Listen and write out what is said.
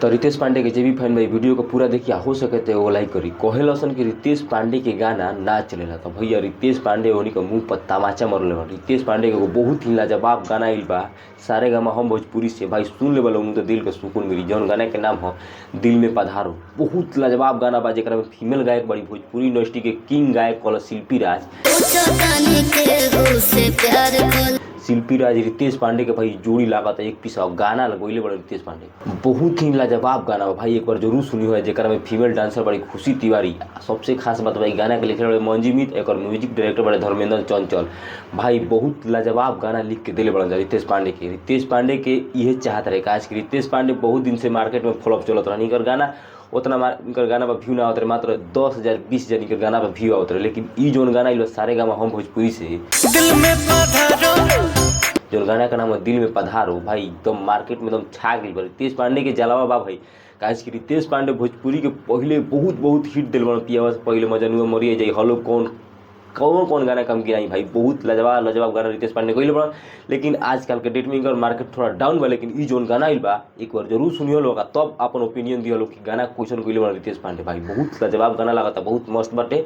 तो रितेश पांडे के जे भी फैन भाई वीडियो को पूरा देखिए, हो सके तो वो लाइक करी। कहेलसन कि रितेश पांडे के गाना ना चलेला, तो भैया रितेश पांडे उन्हीं के मुंह पर तमाचा मरले बा। रितेश पांडे के बहुत ही लाजवाब गाना आइल बा, सारेगामा हम भोजपुरी से भाई सुन लेवल उनको तो दिल के सुकून मिली। जौन गाना के नाम हो दिल में पधारो, बहुत लाजवाब गाना बा, जेकरा में फीमेल गायक बड़ी भोजपुरी इंडस्ट्री के किंग गायक कॉल शिल्पी राज। शिल्पी राज रितेश पांडे के भाई जोड़ी लागत है एक पीस गाना लगोइले बड़े रितेश पांडे, बहुत ही लाजवाब गाना बा भाई, एक बार जरूर सुनी हो। जेकरा में फीमेल डांसर बड़ी खुशी तिवारी, सबसे खास बात भाई गाना के लिखे बड़े मंजीमित, एक म्यूजिक डायरेक्टर बड़े धर्मेंद्र चंचल। भाई बहुत लाजवाब गाना लिख के दिले बड़े रितेश पांडे के। रितेश पांडे के यह चाहत रहे, आज कि रितेश पांडे बहुत दिन से मार्केट में फ्लॉप चलत रहा, इनकर गाना उतना इनकर गाना पर व्यू ना आवत रहे, मात्र 10,000 20,000 इनकर गाना पर व्यू आवत रहे। लेकिन ई जोन गाना इलो सारेगामा हम भोजपुरी से दिल में पधारो, जो गाना का नाम है दिल में पधारो, भाई एकदम मार्केट में एकदम छा गई बा। रितेश पांडे के जलावा बा भाई, काहे कि रितेश पांडे भोजपुरी के पहले बहुत हिट दिल बन पिया पहले मजनुआ मरिए जाई, हलो कौन कौन कौन गाना कम गिराई भाई, बहुत लाजवाब गाना रितेश पांडे कइले बड़ा। लेकिन आजकल के डेट में इनकर मार्केट थोड़ा डाउन बा, लेकिन ई जोन गाना आइल बा एक बार जरूर सुनियो लोग, तब अपन ओपिनियन दियो लोग कि गाना क्वेश्चन कइले बड़ा रितेश पांडे। भाई बहुत लाजवाब गाना लागता, बहुत मस्त बाटे।